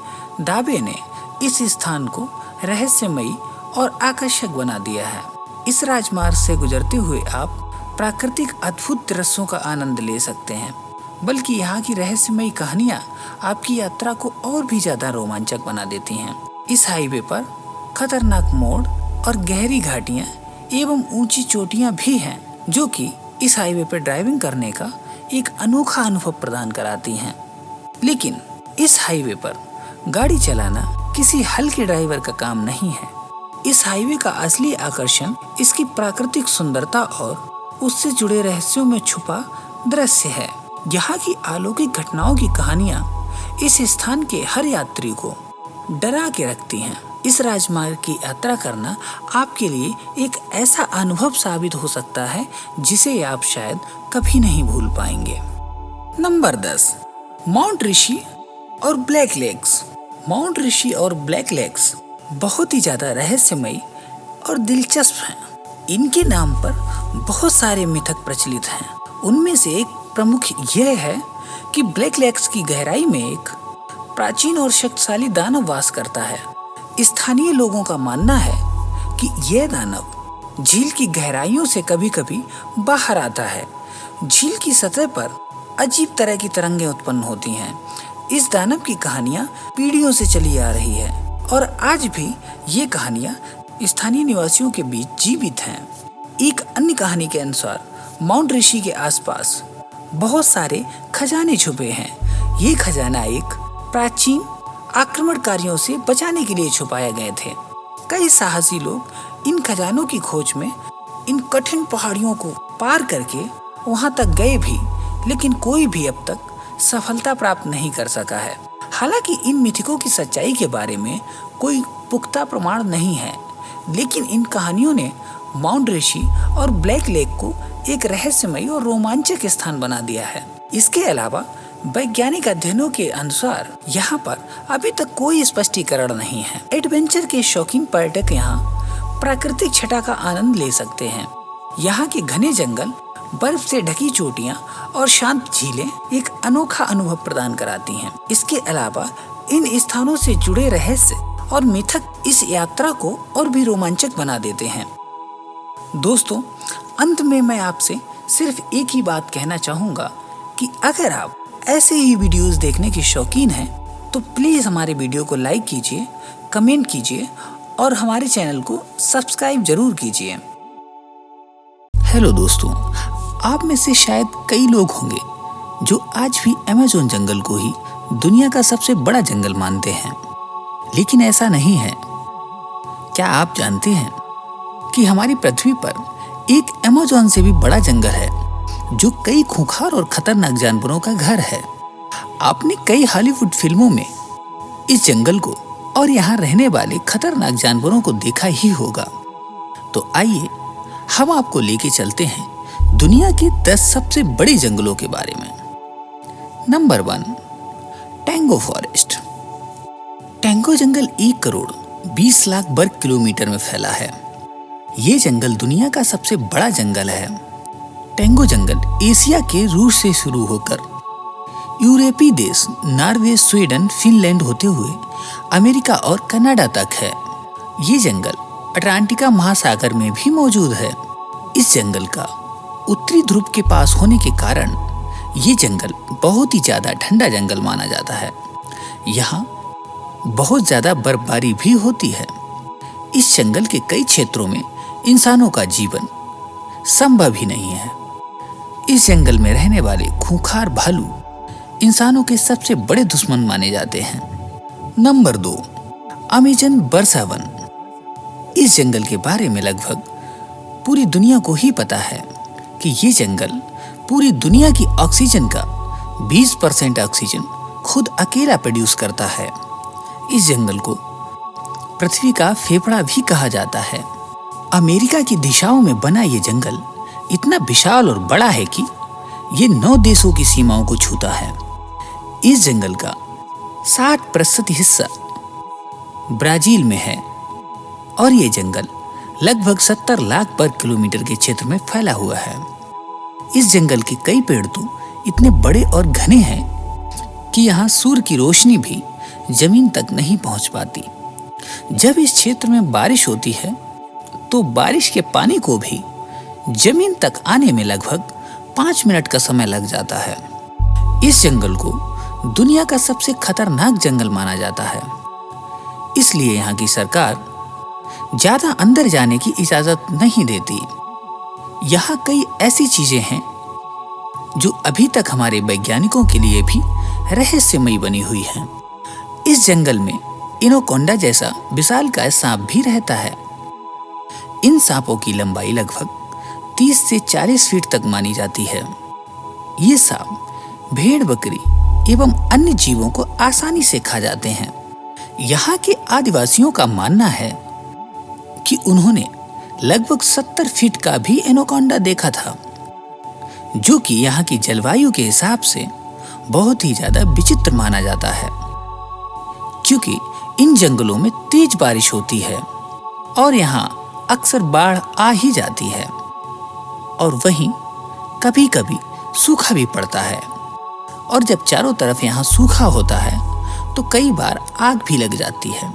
दावे ने इस स्थान को रहस्यमयी और आकर्षक बना दिया है। इस राजमार्ग से गुजरते हुए आप प्राकृतिक अद्भुत दृश्यों का आनंद ले सकते हैं, बल्कि यहाँ की रहस्यमयी कहानियाँ आपकी यात्रा को और भी ज्यादा रोमांचक बना देती हैं। इस हाईवे पर खतरनाक मोड़ और गहरी घाटियाँ एवं ऊंची चोटियाँ भी हैं, जो कि इस हाईवे पर ड्राइविंग करने का एक अनोखा अनुभव प्रदान कराती हैं। लेकिन इस हाईवे पर गाड़ी चलाना किसी हल्के ड्राइवर का काम नहीं है। इस हाईवे का असली आकर्षण इसकी प्राकृतिक सुंदरता और उससे जुड़े रहस्यों में छुपा दृश्य है। यहाँ की अलौकिक घटनाओं की कहानियाँ इस स्थान के हर यात्री को डरा के रखती हैं। इस राजमार्ग की यात्रा करना आपके लिए एक ऐसा अनुभव साबित हो सकता है जिसे आप शायद कभी नहीं भूल पाएंगे। नंबर 10, माउंट ऋषि और ब्लैक लेक्स। माउंट ऋषि और ब्लैक लेक्स बहुत ही ज्यादा रहस्यमयी और दिलचस्प हैं। इनके नाम पर बहुत सारे मिथक प्रचलित हैं। उनमें से एक प्रमुख यह है कि ब्लैक लेक्स की गहराई में एक प्राचीन और शक्तिशाली दानव वास करता है। स्थानीय लोगों का मानना है कि यह दानव झील की गहराइयों से कभी-कभी बाहर आता है। झील की सतह पर अजीब तरह की तरंगें उत्पन्न होती हैं। इस दानव की कहानियां पीढ़ियों से चली आ रही है और आज भी ये कहानियां स्थानीय निवासियों के बीच जीवित हैं। एक अन्य कहानी के अनुसार माउंट ऋषि के आसपास बहुत सारे खजाने छुपे हैं। ये खजाना एक प्राचीन आक्रमणकारियों से बचाने के लिए छुपाए गए थे। कई साहसी लोग इन खजानों की खोज में इन कठिन पहाड़ियों को पार करके वहां तक गए भी, लेकिन कोई भी अब तक सफलता प्राप्त नहीं कर सका है। हालांकि इन मिथकों की सच्चाई के बारे में कोई पुख्ता प्रमाण नहीं है, लेकिन इन कहानियों ने माउंट ऋषि और ब्लैक लेक को एक रहस्यमयी और रोमांचक स्थान बना दिया है। इसके अलावा वैज्ञानिक अध्ययनों के अनुसार यहाँ पर अभी तक कोई स्पष्टीकरण नहीं है। एडवेंचर के शौकीन पर्यटक यहाँ प्राकृतिक छटा का आनंद ले सकते हैं। यहाँ के घने जंगल, बर्फ से ढकी चोटियाँ और शांत झीलें एक अनोखा अनुभव प्रदान कराती हैं। इसके अलावा इन स्थानों से जुड़े रहस्य और मिथक इस यात्रा को और भी रोमांचक बना देते हैं। दोस्तों, अंत में मैं आपसे सिर्फ एक ही बात कहना चाहूँगा कि अगर आप ऐसे ही वीडियोस देखने के शौकीन हैं तो प्लीज़ हमारे वीडियो को लाइक कीजिए, कमेंट कीजिए और हमारे चैनल को सब्सक्राइब जरूर कीजिए। हेलो दोस्तों, आप में से शायद कई लोग होंगे जो आज भी अमेज़न जंगल को ही दुनिया का सबसे बड़ा जंगल मानते हैं, लेकिन ऐसा नहीं है। क्या आप जानते हैं कि हमारी पृथ्वी पर एक अमेज़न से भी बड़ा जंगल है जो कई खूंखार और खतरनाक जानवरों का घर है। आपने कई हॉलीवुड फिल्मों में इस जंगल को और यहाँ रहने वाले खतरनाक जानवरों को देखा ही होगा। तो आइए हम आपको लेके चलते हैं दुनिया के 10 सबसे बड़े जंगलों के बारे में। Number 1, tango forest. टैंगो जंगल 1 करोड़ 20 लाख वर्ग किलोमीटर में फैला है। ये जंगल दुनिया का सबसे बड़ा जंगल है। टैंगो जंगल एशिया के रूस से शुरू होकर यूरोपीय देश नॉर्वे, स्वीडन, फिनलैंड होते हुए अमेरिका और कनाडा तक है। ये जंगल अटलांटिका महासागर में भी मौजूद है। इस जंगल का उत्तरी ध्रुव के पास होने के कारण ये जंगल बहुत ही ज्यादा ठंडा जंगल माना जाता है। यहाँ बहुत ज्यादा बर्फबारी भी होती है। इस जंगल के कई क्षेत्रों में इंसानों का जीवन संभव ही नहीं है। इस जंगल में रहने वाले खूंखार भालू इंसानों के सबसे बड़े दुश्मन माने जाते हैं। नंबर 2, अमेज़न वर्षावन। इस जंगल के बारे में लगभग पूरी दुनिया को ही पता है कि ये जंगल पूरी दुनिया की ऑक्सीजन का 20% ऑक्सीजन खुद अकेला प्रोड्यूस करता है। इस जंगल को पृथ्वी का फेफड़ा भी कहा जाता है। अमेरिका की दिशाओं में बना ये जंगल इतना विशाल और बड़ा है कि ये 9 देशों की सीमाओं को छूता है। इस जंगल का 60% हिस्सा ब्राजील में है और ये जंगल लगभग 70 लाख वर्ग किलोमीटर के क्षेत्र में फैला हुआ है। इस जंगल के कई पेड़ तो इतने बड़े और घने हैं कि यहाँ सूर्य की रोशनी भी जमीन तक नहीं पहुँच पाती। जब इस क्षेत्र में बारिश होती है तो बारिश के पानी को भी जमीन तक आने में लगभग 5 मिनट का समय लग जाता है। इस जंगल को दुनिया का सबसे खतरनाक जंगल माना जाता है, इसलिए यहाँ की सरकार ज्यादा अंदर जाने की इजाजत नहीं देती। यहाँ कई ऐसी चीजें हैं जो अभी तक हमारे वैज्ञानिकों के लिए भी रहस्यमयी बनी हुई हैं। इस जंगल में एनाकोंडा जैसा विशालकाय सांप भी रहता है। इन सांपों की लंबाई लगभग 30 से 40 फीट तक मानी जाती है। ये सांप भेड़, बकरी एवं अन्य जीवों को आसानी से खा जाते हैं। यहाँ के आदिवासियों का मानना है कि उन्होंने लगभग 70 फीट का भी एनाकोंडा देखा था, जो कि यहाँ की जलवायु के हिसाब से बहुत ही ज्यादा विचित्र माना जाता है, क्योंकि इन जंगलों में तेज बारिश होती है और यहाँ अक्सर बाढ़ आ ही जाती है और वहीं कभी-कभी सूखा भी पड़ता है। और जब चारों तरफ यहाँ सूखा होता है तो कई बार आग भी लग जाती है।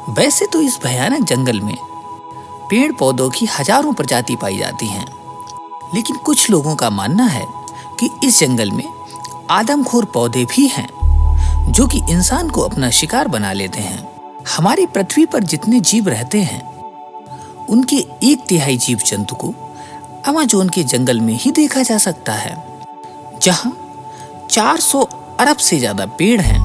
वैसे तो इस भयानक जंगल में पेड़ पौधों की हजारों प्रजाति पाई जाती हैं, लेकिन कुछ लोगों का मानना है कि इस जंगल में आदमखोर पौधे भी हैं जो कि इंसान को अपना शिकार बना लेते हैं। हमारी पृथ्वी पर जितने जीव रहते हैं उनके 1/3 जीव जंतु को अमेज़न के जंगल में ही देखा जा सकता है, जहां 400 अरब से ज्यादा पेड़ हैं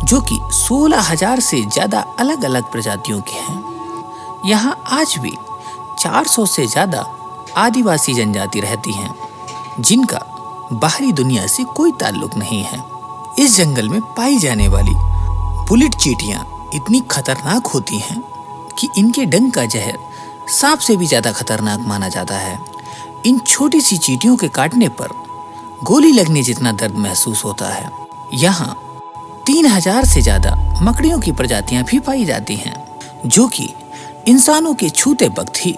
जो कि 16,000 से ज्यादा अलग अलग प्रजातियों के हैं। यहाँ आज भी 400 से ज्यादा आदिवासी जनजाति रहती हैं जिनका बाहरी दुनिया से कोई ताल्लुक नहीं है। इस जंगल में पाई जाने वाली बुलेट चींटियां इतनी खतरनाक होती हैं कि इनके डंक का जहर सांप से भी ज्यादा खतरनाक माना जाता है। इन छोटी सी चींटियों के काटने पर गोली लगने जितना दर्द महसूस होता है। यहाँ 3,000 से ज्यादा मकड़ियों की प्रजातियां भी पाई जाती हैं जो कि इंसानों के छूते वक्त ही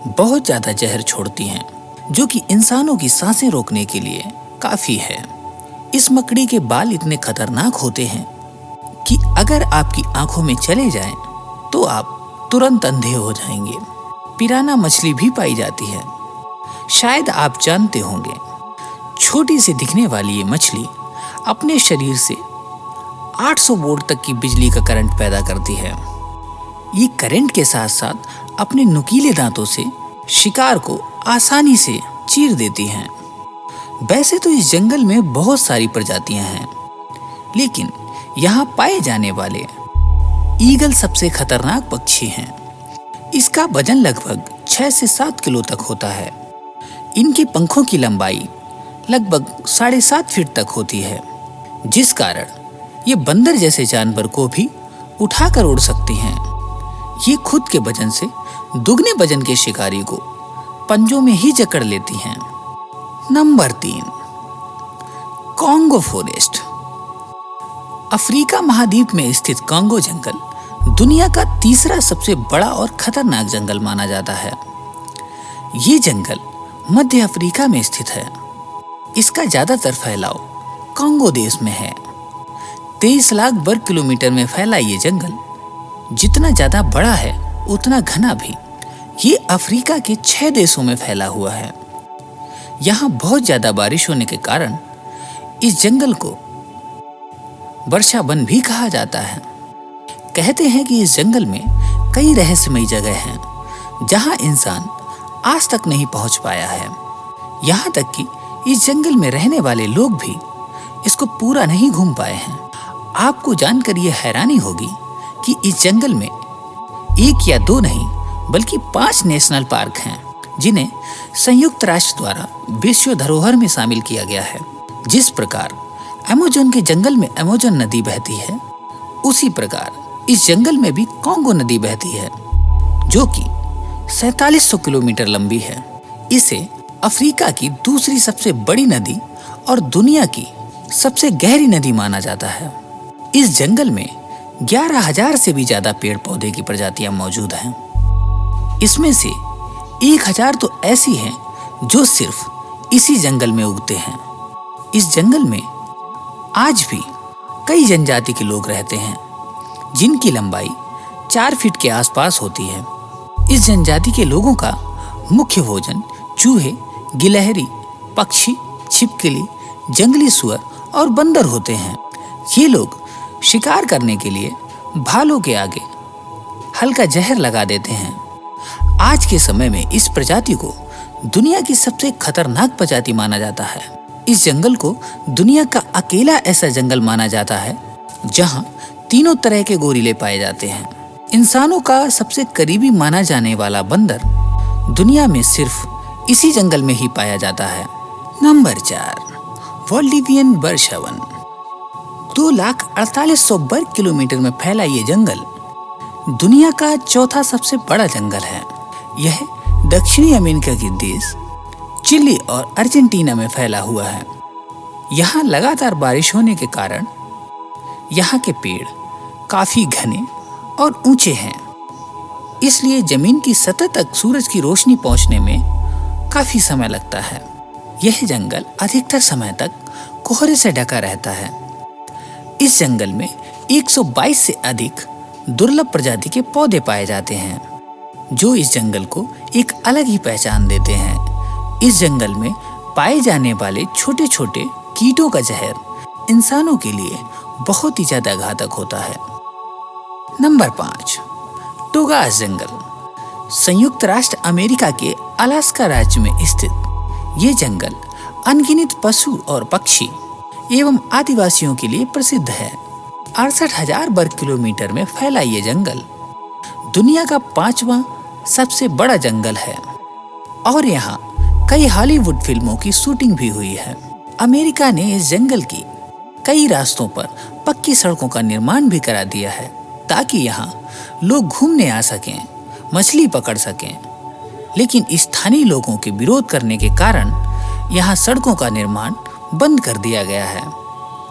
बहुत ज्यादा जहर छोड़ती हैं, जो कि इंसानों की सांसें रोकने के लिए काफी है। इस मकड़ी के बाल इतने खतरनाक होते हैं कि अगर आपकी आंखों में चले जाएं तो आप तुरंत अंधे हो जाएंगे। पिराना मछली भी पाई जाती है। शायद आप जानते होंगे, छोटी सी दिखने वाली ये मछली अपने शरीर से 800 वोल्ट तक की बिजली का करंट पैदा करती है। ये करंट के साथ साथ अपने नुकीले दांतों से शिकार को आसानी से चीर देती हैं। वैसे तो इस जंगल में बहुत सारी प्रजातियां हैं, लेकिन यहाँ पाए जाने वाले ईगल सबसे खतरनाक पक्षी हैं। इसका वजन लगभग 6 से 7 किलो तक होता है। इनके पंखों की लंबाई लगभग 7.5 फीट तक होती है, जिस कारण ये बंदर जैसे जानवर को भी उठाकर उड़ सकती हैं। ये खुद के वजन से दुगने वजन के शिकारी को पंजों में ही जकड़ लेती हैं। Number 3, Congo forest. अफ्रीका महाद्वीप में स्थित कॉन्गो जंगल दुनिया का तीसरा सबसे बड़ा और खतरनाक जंगल माना जाता है। ये जंगल मध्य अफ्रीका में स्थित है। इसका ज्यादातर फैलाव कॉन्गो देश में है। 23 लाख वर्ग किलोमीटर में फैला ये जंगल जितना ज्यादा बड़ा है उतना घना भी। ये अफ्रीका के 6 देशों में फैला हुआ है। यहाँ बहुत ज्यादा बारिश होने के कारण इस जंगल को वर्षा वन भी कहा जाता है। कहते हैं कि इस जंगल में कई रहस्यमयी जगह हैं जहाँ इंसान आज तक नहीं पहुंच पाया है। यहाँ तक कि इस जंगल में रहने वाले लोग भी इसको पूरा नहीं घूम पाए हैं। आपको जानकर यह हैरानी होगी कि इस जंगल में 1 या 2 नहीं बल्कि 5 नेशनल पार्क हैं जिन्हें संयुक्त राष्ट्र द्वारा विश्व धरोहर में शामिल किया गया है। जिस प्रकार अमेज़न के जंगल में अमेज़न नदी बहती है, उसी प्रकार इस जंगल में भी कॉन्गो नदी बहती है जो कि 4700 किलोमीटर लंबी है। इसे अफ्रीका की दूसरी सबसे बड़ी नदी और दुनिया की सबसे गहरी नदी माना जाता है। इस जंगल में 11,000 से भी ज्यादा पेड़ पौधे की प्रजातियां मौजूद हैं। इसमें से 1,000 तो ऐसी हैं जो सिर्फ इसी जंगल में उगते हैं। इस जंगल में आज भी कई जनजाति के लोग रहते हैं जिनकी लंबाई 4 फीट के आसपास होती है। इस जनजाति के लोगों का मुख्य भोजन चूहे, गिलहरी, पक्षी, छिपकली, जंगली सुअर और बंदर होते हैं। ये लोग शिकार करने के लिए भालों के आगे हल्का जहर लगा देते हैं। आज के समय में इस प्रजाति को दुनिया की सबसे खतरनाक प्रजाति माना जाता है। इस जंगल को दुनिया का अकेला ऐसा जंगल माना जाता है जहां तीनों तरह के गोरिल्ले पाए जाते हैं। इंसानों का सबसे करीबी माना जाने वाला बंदर दुनिया में सिर्फ इसी जंगल में ही पाया जाता है। नंबर 4, वाल्डिवियन वर्षावन। 2,48,000 वर्ग किलोमीटर में फैला ये जंगल दुनिया का चौथा सबसे बड़ा जंगल है। यह दक्षिणी अमेरिका के देश चिली और अर्जेंटीना में फैला हुआ है। यहाँ लगातार बारिश होने के कारण यहाँ के पेड़ काफी घने और ऊंचे हैं, इसलिए जमीन की सतह तक सूरज की रोशनी पहुंचने में काफी समय लगता है। यह जंगल अधिकतर समय तक कोहरे से ढका रहता है। इस जंगल में 122 से अधिक दुर्लभ प्रजाति के पौधे पाए जाते हैं जो इस जंगल को एक अलग ही पहचान देते हैं। इस जंगल में पाए जाने वाले छोटे छोटे कीटों का जहर इंसानों के लिए बहुत ही ज्यादा घातक होता है। नंबर 5, टोगास जंगल। संयुक्त राष्ट्र अमेरिका के अलास्का राज्य में स्थित ये जंगल अनगिनत पशु और पक्षी एवं आदिवासियों के लिए प्रसिद्ध है। 68,000 वर्ग किलोमीटर में फैला ये जंगल दुनिया का 5वां सबसे बड़ा जंगल है और यहाँ कई हॉलीवुड फिल्मों की शूटिंग भी हुई है। अमेरिका ने इस जंगल की कई रास्तों पर पक्की सड़कों का निर्माण भी करा दिया है ताकि यहाँ लोग घूमने आ सकें, मछली पकड़ सकें। लेकिन स्थानीय लोगों के विरोध करने के कारण यहाँ सड़कों का निर्माण बंद कर दिया गया है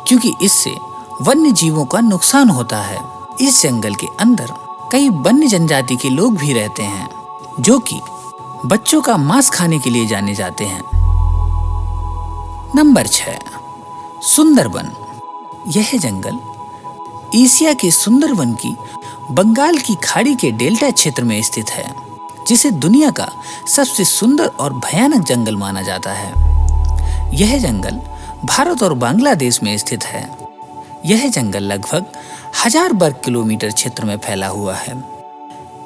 क्योंकि इससे वन्य जीवों का नुकसान होता है। इस जंगल के अंदर कई वन्य जनजाति के लोग भी रहते हैं जो कि बच्चों का मांस खाने के लिए जाने जाते हैं। नंबर 6, सुंदरबन। यह जंगल एशिया के सुंदरबन की बंगाल की खाड़ी के डेल्टा क्षेत्र में स्थित है जिसे दुनिया का सबसे सुंदर और भयानक जंगल माना जाता है। यह जंगल भारत और बांग्लादेश में स्थित है। यह जंगल लगभग 1000 वर्ग किलोमीटर क्षेत्र में फैला हुआ है।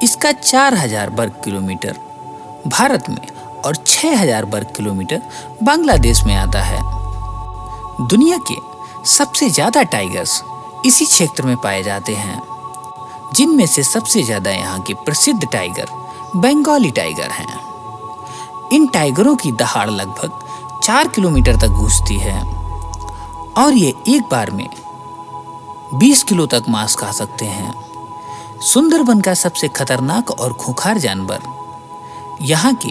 इसका 4000 वर्ग किलोमीटर भारत में और 6000 वर्ग किलोमीटर बांग्लादेश में आता है। दुनिया के सबसे ज्यादा टाइगर्स इसी क्षेत्र में पाए जाते हैं, जिनमें से सबसे ज्यादा यहाँ के प्रसिद्ध टाइगर बंगाली टाइगर हैं। इन टाइगरों की दहाड़ लगभग 4 किलोमीटर तक गूंजती है और ये एक बार में 20 किलो तक मांस खा सकते हैं। सुंदरबन का सबसे खतरनाक और खूंखार जानवर यहाँ के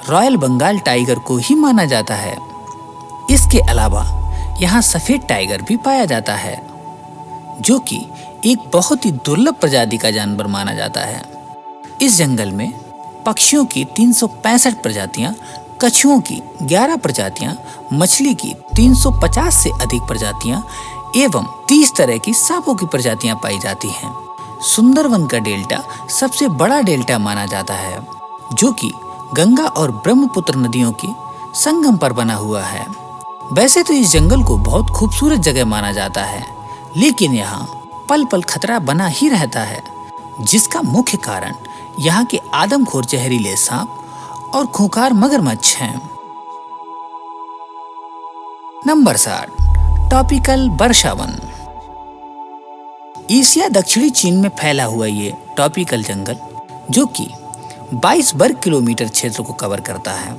रॉयल बंगाल टाइगर को ही माना जाता है। इसके अलावा यहाँ सफेद टाइगर भी पाया जाता है जो कि एक बहुत ही दुर्लभ प्रजाति का जानवर माना जाता है। इस जंगल में पक्षियों की 365 प्रजातियां, कछुओं की 11 प्रजातियां, मछली की 350 से अधिक प्रजातियां एवं 30 तरह की सांपों की प्रजातियां पाई जाती हैं। सुंदरबन का डेल्टा सबसे बड़ा डेल्टा माना जाता है जो कि गंगा और ब्रह्मपुत्र नदियों के संगम पर बना हुआ है। वैसे तो इस जंगल को बहुत खूबसूरत जगह माना जाता है, लेकिन यहाँ पल पल खतरा बना ही रहता है, जिसका मुख्य कारण यहाँ के आदमखोर जहरीले सांप और खूंखार मगरमच्छ हैं। नंबर 7, ट्रॉपिकल वर्षावन। एशिया दक्षिणी चीन में फैला हुआ ये ट्रॉपिकल जंगल जो कि 22 वर्ग किलोमीटर क्षेत्र को कवर करता है,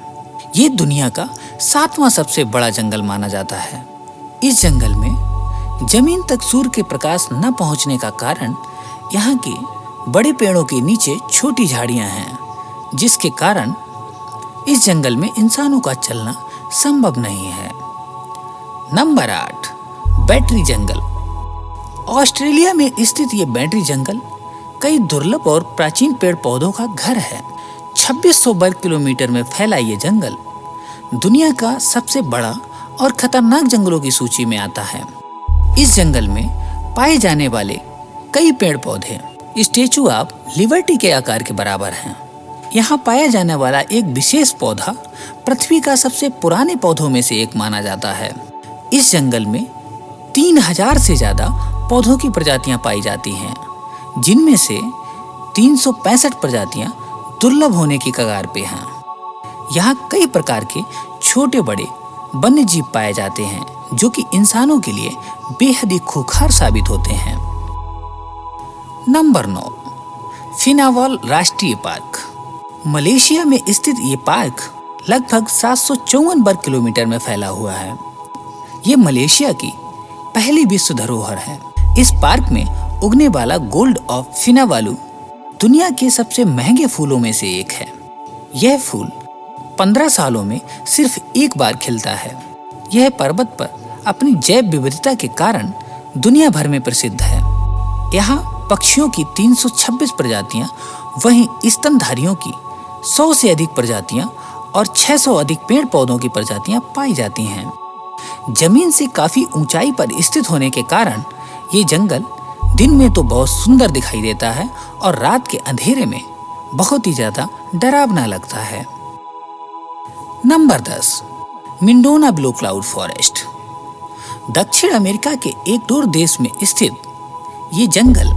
ये दुनिया का 7वां सबसे बड़ा जंगल माना जाता है। इस जंगल में जमीन तक सूर्य के प्रकाश न पहुंचने का कारण यहाँ के बड़े पेड़ों के नीचे छोटी झाड़ियां हैं, जिसके कारण इस जंगल में इंसानों का चलना संभव नहीं है। नंबर 8, बैटरी जंगल। ऑस्ट्रेलिया में स्थित ये बैटरी जंगल कई दुर्लभ और प्राचीन पेड़ पौधों का घर है। 2600 वर्ग किलोमीटर में फैला ये जंगल दुनिया का सबसे बड़ा और खतरनाक जंगलों की सूची में आता है। इस जंगल में पाए जाने वाले कई पेड़ पौधे स्टैचू ऑफ लिबर्टी के आकार के बराबर हैं। यहाँ पाया जाने वाला एक विशेष पौधा पृथ्वी का सबसे पुराने पौधों में से एक माना जाता है। इस जंगल में 3000 से ज्यादा पौधों की प्रजातियां पाई जाती हैं, जिनमें से 365 प्रजातियां दुर्लभ होने की कगार पे हैं। यहाँ कई प्रकार के छोटे बड़े वन्य जीव पाए जाते हैं जो कि इंसानों के लिए बेहद ही खूंखार साबित होते हैं। नंबर 9, फिनावाल राष्ट्रीय पार्क। मलेशिया में स्थित ये पार्क लगभग 754 वर्ग किलोमीटर में फैला हुआ है। ये मलेशिया की पहली विश्व धरोहर है। इस पार्क में उगने वाला गोल्ड ऑफ फिनावालू दुनिया के सबसे महंगे फूलों में से एक है। यह फूल 15 सालों में सिर्फ एक बार खिलता है। यह पर्वत पर अपनी जैव विविधता के कारण दुनिया भर में प्रसिद्ध है। यहाँ पक्षियों की 326 प्रजातियां, वहीं स्तनधारियों की 100 से अधिक प्रजातियां और 600 अधिक पेड़ पौधों की प्रजातियां पाई जाती हैं। जमीन से काफी ऊंचाई पर स्थित होने के कारण ये जंगल दिन में तो बहुत सुंदर दिखाई देता है और रात के अंधेरे में बहुत ही ज्यादा डरावना लगता है। Number 10, Mindona blue cloud forest. दक्षिण अमेरिका के इक्वाडोर देश में स्थित ये जंगल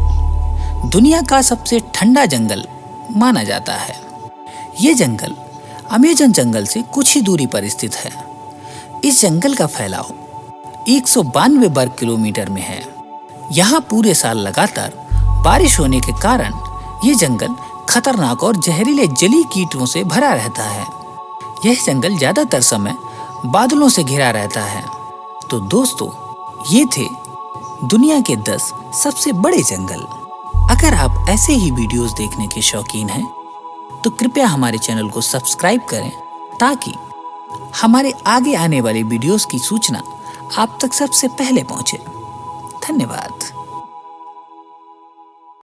दुनिया का सबसे ठंडा जंगल माना जाता है। ये जंगल अमेज़न जंगल से कुछ ही दूरी पर स्थित है। इस जंगल का फैलाव 192 वर्ग किलोमीटर में है। यहाँ पूरे साल लगातार बारिश होने के कारण ये जंगल खतरनाक और जहरीले जलीय कीटों से भरा रहता है। यह जंगल ज्यादातर समय बादलों से घिरा रहता है। तो दोस्तों, ये थे दुनिया के 10 सबसे बड़े जंगल। अगर आप ऐसे ही वीडियोस देखने के शौकीन हैं तो कृपया हमारे चैनल को सब्सक्राइब करें ताकि हमारे आगे आने वाले वीडियोस की सूचना आप तक सबसे पहले पहुंचे। धन्यवाद।